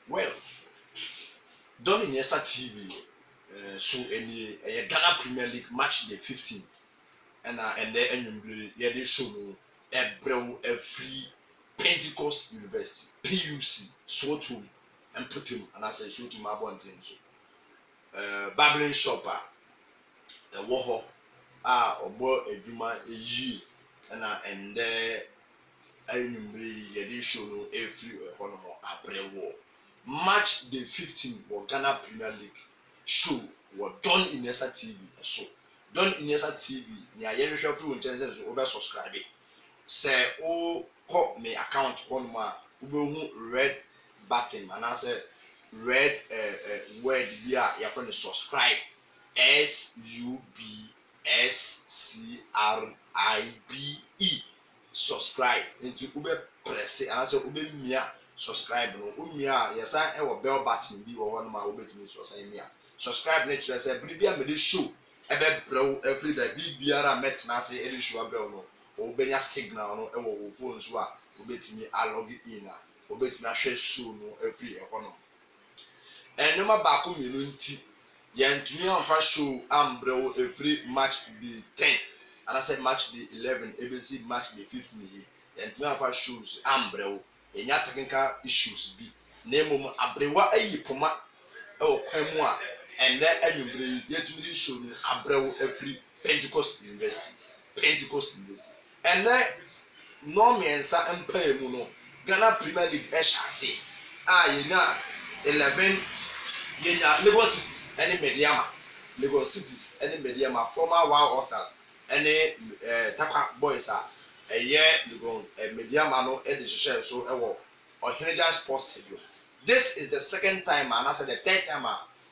Well, Don Iniesta TV so any Ghana Premier League match day 15 and then the show no every Pentecost University PUC Sotum and put him and I say Sotum Abontin so Babylon shopper a woho obo edwuma eyi and there the show no every economo abrewo match day 15 for Ghana Premier League show was Don Iniesta TV so Don Iniesta TV ni ayehwehwe free intentions over subscribe say o call me account on ma ube red button and I say red word bi a ya friend subscribe SUBSCRIBE subscribe into ube press and I say ube mia subscribe no umia yesa e wo bell button bi wo hono ma obetimi so say mia subscribe na kire say bibia me dey show e be brew every day bibiara metna say e dey show abel no obenya signal no e wo phone so a obetimi log in a obetimi ahwe show no every e hono enuma ba ko mienu nti yentumi amfa show ambrew every match day 10 and I say match day 11 ABC match day 15 yentumi amfa shows ambrew enya technical issues bi nemum abrewa ayi poma e okwan mu a ende anwumbre yetumi show no abrew every Pentecost University and then no mensa empire mu no Ghana Premier League e shase yenya 11 yenya Lagos Cities any Mediama former Wild All-Stars any Takwa Boys Mediama no e de share so e wo Ohenja Sports Stadium. This is the second time and I said the third time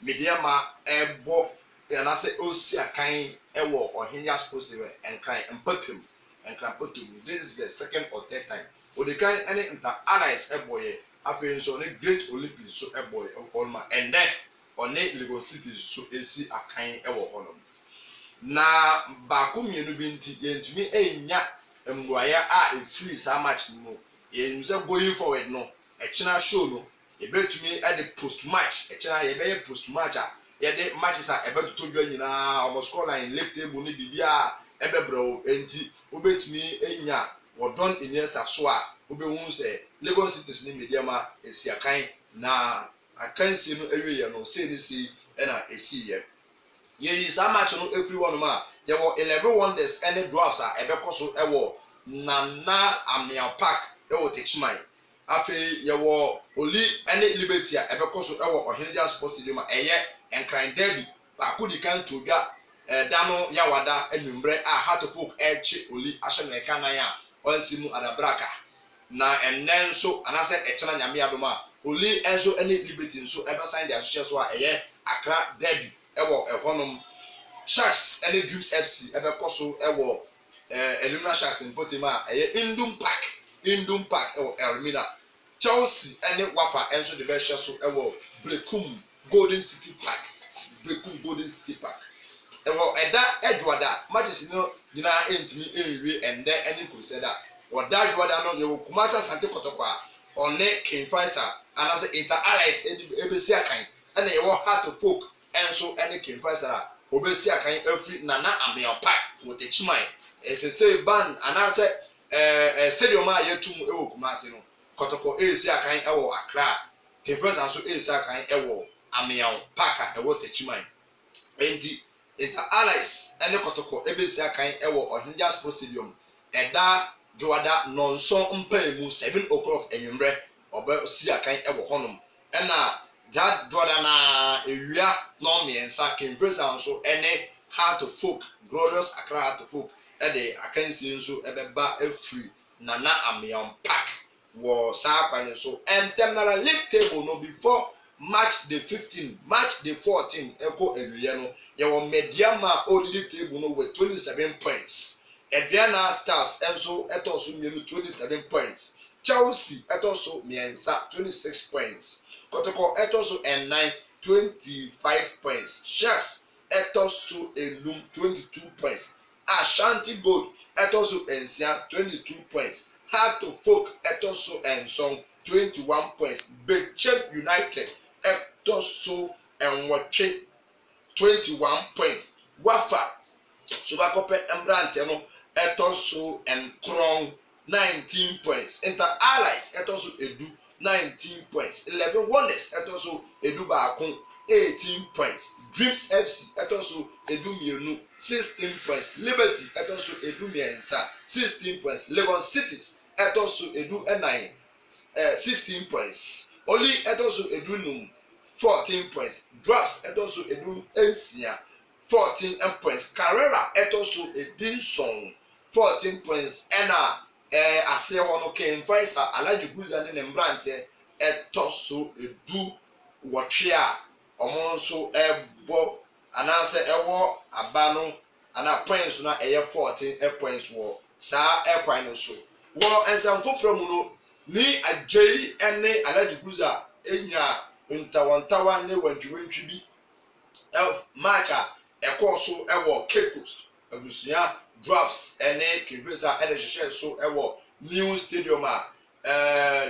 Mediama e bo and I say osi akan e wo Ohenja Sports Stadium and cry and Potum. This is the second or third time. Or the kind any inter allies e boy after so the Great Olympics so e boy and then on Lagos City so AC akan e wo honom. Na ba ko mienu bi nti yentumi enya mboaya free so much no you say going forward no e china show no e betumi at the post match e china ye be post match ye de matches e betuto dwa nyina almost score line left table ni bibia e be bro enti obetumi enya Don Iniesta so a obehu say Lagos Cities ni Mediama esi akan na akansi no awie no say ni si e na esi ye so much no everyone ma there were 11 wonders and drafts e be koso e wo Nana Amia Park e wo Techimai afi ye wo Oli ene Liberty e be koso e wo Ohenja Sports Stadium eye enkran derby ba ko di kan to dwa dano yawada enumbre Heart of Folk echi Oli ahye na kan nan a onsimu adabraka na enen so anase echena nyame adoma Oli enso ene Liberty nso e be sign the association so a eye Accra derby e wo ehonom Sharks ene Dreams FC e be koso e wo Eluna Sharks in Potima Indum Park Elmina Chelsea and Wafa enso the best so ewo Brekum Golden City Park ewo eda Edwada matches no nyina entimi enwie and then any crusader or that Edwada no ye Kumasa Sante Kotokwa one King Faisal and as Inter Allies ebesi akan and ye Heart of Folk enso any King Faisal obesi akan every Nana Amia Park with the Chimai say ban and I say stadium a yetum e wo Kumasi no Kotoko esi akan e wo Accra Kefes and so esi akan e wo Amiao Park e wo Techimai enti Inter Allies ene Kotoko ebesi akan e wo Ohenja Sports Stadium eda Joada nonso mpaimu 7 o'clock enwumre oba si akan e wo honom ena that Joada na ewia no miensa Kefes and so ene Heart of Folk Glorious Accra Heart of Folk the akansi nso ebeba free Nana Amiam Park wo saapane so and terminal league table no before match day 15 match day 14 eko ewiye no ye wo Mediama old league table no with 27 points Adriana Stars enso etoso mienu 27 points Chelsea etoso miensa 26 points Kotoko etoso and 9 25 points Sharks etoso elum 22 points Ashanti Gold etoso ensia 22 points Heart of Folk etoso and song 21 points. Bechem United ɛtɔ so ɛnwɔtwe 21 points. Wafa Subakɔpɛ Mbrante no ɛtɔ so ɛnkron 19 points. Inter Allies ɛtɔ so edu 19 points. 11 Wonders ɛtɔ so edu baako 18 points. Dreams FC ɛtɔ so edu mmienu 16 points. Liberty ɛtɔ so edu mmiɛnsa 16 points. Lagos Cities ɛtɔ so edu ɛnan 16 points. Oli ɛtɔ so edu num 14 points. Drafts ɛtɔ so edu nsia 14 points. Carrera ɛtɔ so edu nson 14 points. Ɛna aseɛ hɔ no Kemfaisa Alhaji Guza ne ne Mbrante ɛtɔ so edu wɔtwe a ɔmo nso ɛbɔ anaasɛ ɛwɔ aba no ana points na ɛyɛ 14 points wɔ saa ɛkwan no so. Wɔ nsɛm foforɔ mu no ni Agyei ɛne Alhaji Guza enya ntawontawa ne wantwiwantwi bi match a ɛkɔɔ so ɛwɔ Cape Coast abusua Drafts ɛne Kemfaisa ɛde hyehyɛ so ɛwɔ new stadium a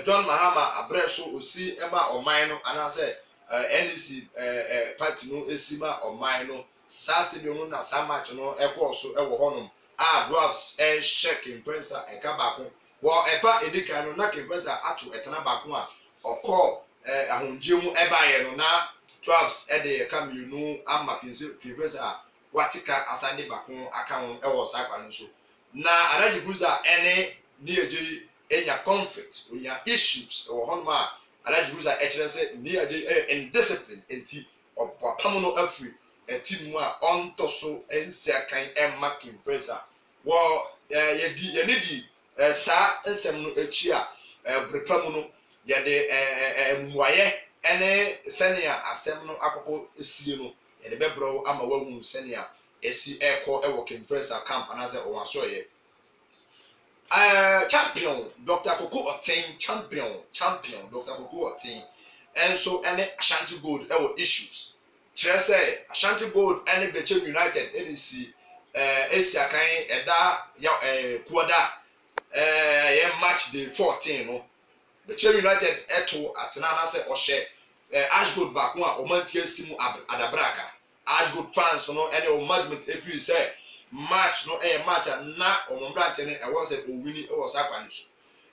John Mahama abrɛ so osi ɛma ɔman no anaasɛ NEC party no esima ɔman no saa stadium no na saa match no ɛkɔɔ so ɛwɔ hɔnom a Drafts ɛhyɛ Kemfaisa ɛka baako wɔ ɛfa edikan no na Kemfaisa ato ɛtena baako a ɔkɔ ahongye mu ɛbaayɛ no na Drafts ɛde ɛka mmienu ama Kemfaisa a watika asande baako aka ho ɛwɔ saa kwa no so na Alhaji Guza ɛne ni Agyei enya conflict onya issues ɛwɔ hɔnom a Alhaji Guza ɛkyerɛ sɛ ni Agyei indiscipline enti ɔpam no afiri ɛti mu a ɔntɔ so nsia kan ɛma Kemfaisa wɔ yɛni di saa nsɛm no akyi a brepa mu no yɛde mmuayɛ ɛne sɛnea asɛm no akɔkɔ esie no yɛde bɛbrɛw ama wahu sɛnea esi ɛkɔ ɛwɔ Kemfaisa camp anaasɛ ɔwɔ asɔyɛ champion Dr. Koko Oten champion Dr. Koko Oten enso ɛne Ashanti Gold ɛwɔ issues kyerɛ sɛ Ashanti Gold ɛne Bechem United ɛdesi esi akan ɛda ya kuoda yɛ match day 14 no Bechem United ɛto atena anaasɛ ɔhyɛ Ash Gold baako a ɔmantie simu adabraka Ash Gold fans no ɛne ɔmadment efiri sɛ match no match na Mbrante ne ɛwɔ sɛ owini ɛwɔ saa kwan so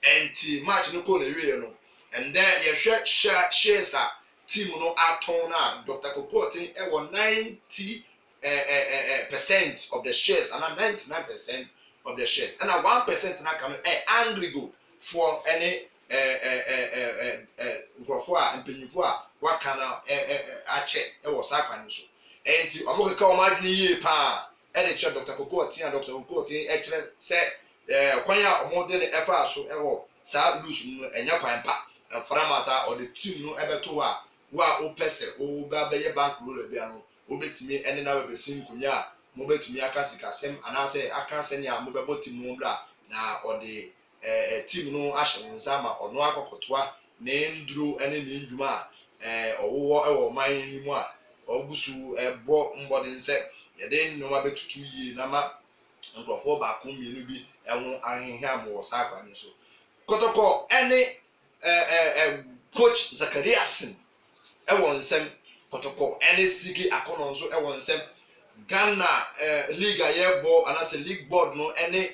enti match no kɔ na wie no and then yɛhwɛ shares a team no aton na Dr. Koko Oten ɛwɔ 90% of the shares and 99% of the shares and 1% na kan Angry Gold for any nkrofo a mpanyimfo a waka na akyɛ ɛwɔ saa kwan so enti ɔmo keka ɔmo adwene yie pa ɛde kyerɛ Dr. Koko Oten a Dr. Koko Oten ɛkyerɛ sɛ kwan a ɔmo de ne ɛfa so ɛwɔ saa loose no ɛnya kwan pa mfaramata ɔde team no ɛbɛto a wo a wopɛ sɛ wo ba bɛyɛ bank roller bia no wobɛtumi ɛne na bɛbɛsi nkonya a mo bɛtumi aka sikasɛm anaasɛ aka sɛnea mo bɛbɔ team no bra na ɔde team no ahyɛ wo nsa ma ɔno akɔkɔtoa ne nduro ɛne ne ndwuma a ɔwowɔ ɛwɔ man yi mu a ɔbusu ɛbɔ mbɔden sɛ yɛde nnoma bɛtutu yie na ma nkrɔfoɔ baako mmienu bi ɛho ahehia mo wɔ saa kwan so kɔtɔkɔ ɛne coach Zachariasen ɛwɔ nsɛm kɔtɔkɔ ɛne Sigi Akɔnɔ nso ɛwɔ nsɛm Ghana league a yɛbɔ anaasɛ league board no ɛne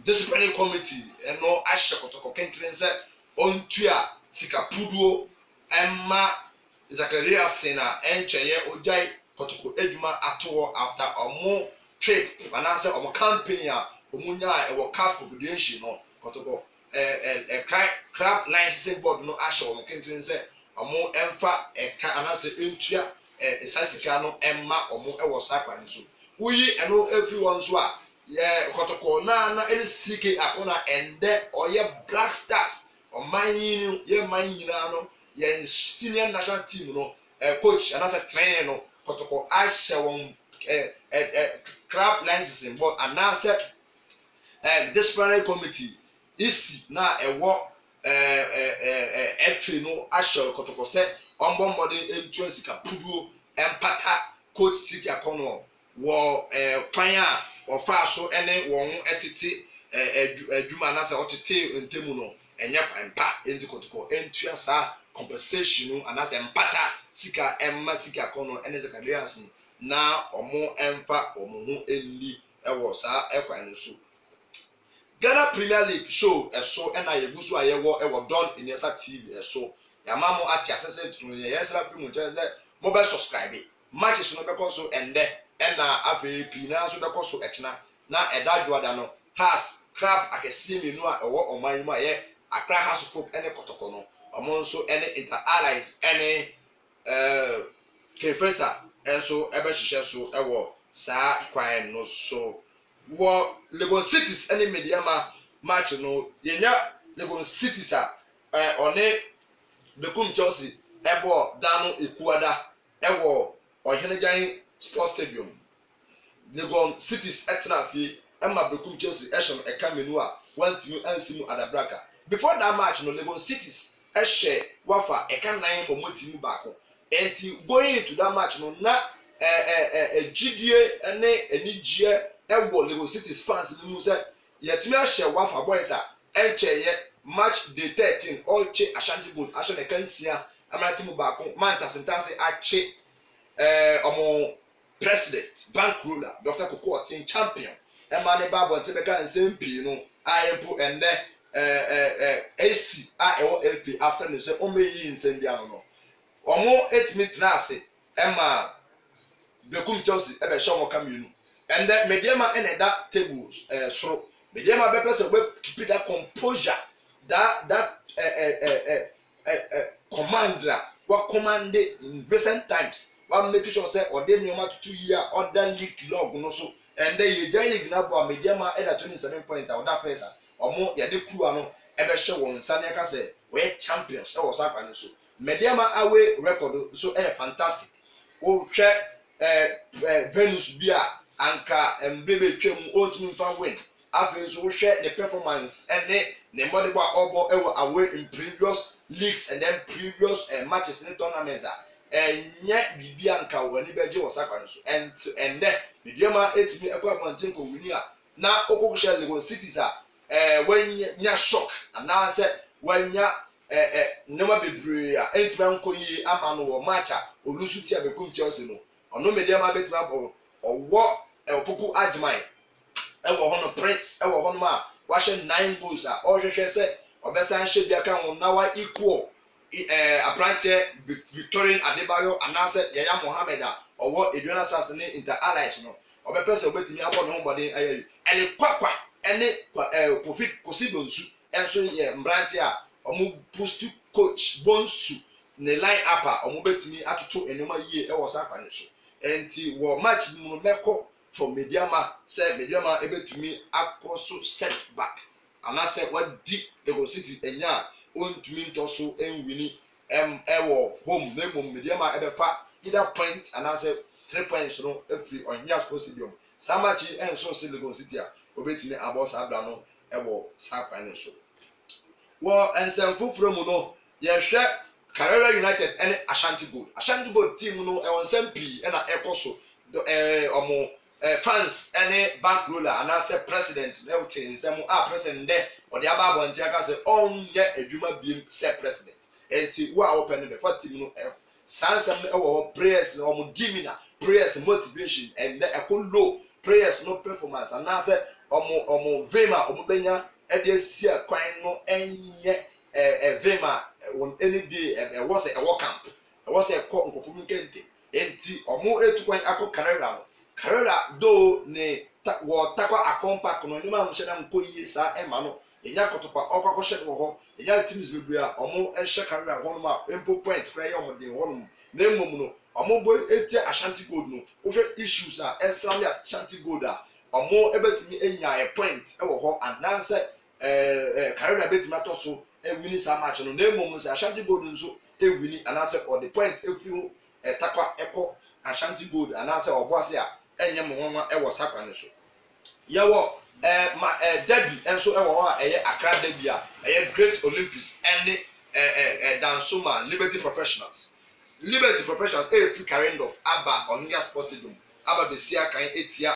disciplinary committee ɛno ahyɛ kɔtɔkɔ kɛntɛn sɛ ɔntua sika puduo ɛma Zachariasen a ɛnkyɛyɛ ogyae kɔtɔkɔ adwuma atoɔ after ɔmo trip anaasɛ ɔmo campaign a ɔmo nyaa ɛwɔ CAF confederation no kɔtɔkɔ club licensing board no ahyɛ ɔmo kɛntɛn sɛ ɔmo ɛmfa ɛka anaasɛ ɛntua ɛsa sika no ɛma ɔmo ɛwɔ saa kwan so woyi ɛno efiri wɔn so a yɛ kɔtɔkɔ na ɛne Sigi Akɔnɔ ɛndɛ ɔyɛ Black Stars ɔman yi no yɛ man nyinaa no yɛ senior national team no coach anaasɛ trainer no kɔtɔkɔ ahyɛ wɔn club licensing board anaasɛ disciplinary committee isi na ɛwɔ FA no ahyɛ kɔtɔkɔ sɛ ɔmbɔ mmɔden ntua sika puduo ɛmpata coach Sigi Akɔnɔ wɔ fan a ɔfa so ɛne wɔn ɛtete adwuma anaasɛ ɔtete ntemu no enye kwampa enti kotoko entua sa compensation anase empata sika emma sika kono ene Zacharias na omo emfa omo hu enli ewo sa ekwan no so Ghana Premier League show eso ena yegusu ayewo ewo Don Iniesa TV eso yamamo ati asese tunu yesra primu tese mo be subscribe matches no be koso ende ena AVP na so be koso ekina na edadwo ada no has crab akese menu a ewo oman mu aye Accra House of Folk ene kotoko no omo nso ene Inter Allies ene Kefesa enso ebe hihye so ewo saa kwan no so wo Lagos Cities ene Mediama match no yenya Lagos Cities a one Bekum Chelsea ebo dano ekuada ewo Ohenejan Sports Stadium Lagos Cities etna fi emma Bekum Chelsea eshon ekamenu a wantimi ansimu adabraka before that match no Lagos Cities ehye wafa ekanan pomotimu baako enti going into that match no na gidie ene enigye ewo Lagos Cities fans ni mu say yetumi ahye wafa boys a encheye match day 13 all che Ashanti Gold asho ne kansia amatimu baako mantasentase ache omo president bank ruler Dr. Kokotin champion emane babo ntebeka nsempi no ayempo ende AC ewo FA after no say omeyi nsembi ano no omo etimi trase emma Bekum Chelsea ebe show kamenu and then Mediama eneda tables soro Mediama be person we keep that composure that commander what command in recent times what make sure say or dey nyoma to 2 year other league log no so and then you dey league na bo Mediama eda 27 point or that first omo ya de crew ano ebe show won sane ka say we champions e was akwan so Mediama away record so fantastic o hwe Venus bia anka mbebe twem ontumi fa win afi so hwe the performance ene ne mbode ba obo ewo away in previous leagues and then previous matches in tournaments nya bibia anka wani beje wasakwa so and then Mediama etimi ekwa mountain ko wini a na okokusha Lagos Cities a wanya shock na say wanya nema bebre a entimi anko yi ama no wo match a olusu tia Bekum Chelsea no ono Mediama betima bo owo opoku ajman ewo hono Prince ewo hono ma wa hye 9 goals a o hwehwe se obesan hye bia kan won na wa equal Abrante Victorian Adebayo anase Yaya Mohammed a owo Eduana Stars ne Inter Allies no obepese obetimi abo no mbode ayi ele kwakwa ene Kofi Kosibonsu enso ye Mbrante a omu boost coach Bonsu ne line up a omu betimi atoto enema yie e wo sakwane so enti wo match mu meko from Mediama say Mediama ebetumi akoso setback anase wadi Lagos City enya ontumi ntoso enwini ewo home na mom Mediama ebefa either point anase 3 points no every on Nya Sports Stadium samachi enso se Lagos City a obetumi aboss abla no ewo sakwane so wo ensemfo promo no ye hwe Carrera United and Ashanti Gold team no e won sempi e na ekoso omo fans any bank ruler and as president e wotin nsem president de o de aba abonti aka say onye adwuma biem say president enti wo a open the for team no sansem e wo prayers no omo dimina prayers motivation and the low prayers no performance and as omo vema omo benya e de sia kwan no enye vema on any day was a walk camp was a call nkofumi nkente enti omo etukwan akọ Carrera do ne wo takwa akompa no ni ma hye na nko yie sa ema no enya kotokwa okwakọ hye no ho enya teams bebre a omo ehye Carrera ho no ma empo point kra ye omo de ho no na emom no omo bo eti Ashanti Gold no wo issues a extra me Ashanti Gold a omo ebetumi enya a point e wo ho ananse Carrera betumi atoso winning some match no na emom say Ashanti Gold nso winning ananse or the point efiru takwa eko Ashanti Gold ananse oboase a enye mo nwa e wo sakwane so yawo derby enso e wo a eye Accra derby a eye Great Olympics ene Dansoma Liberty Professionals e fi carrying of aba on Nya Sports Stadium aba besia kan etia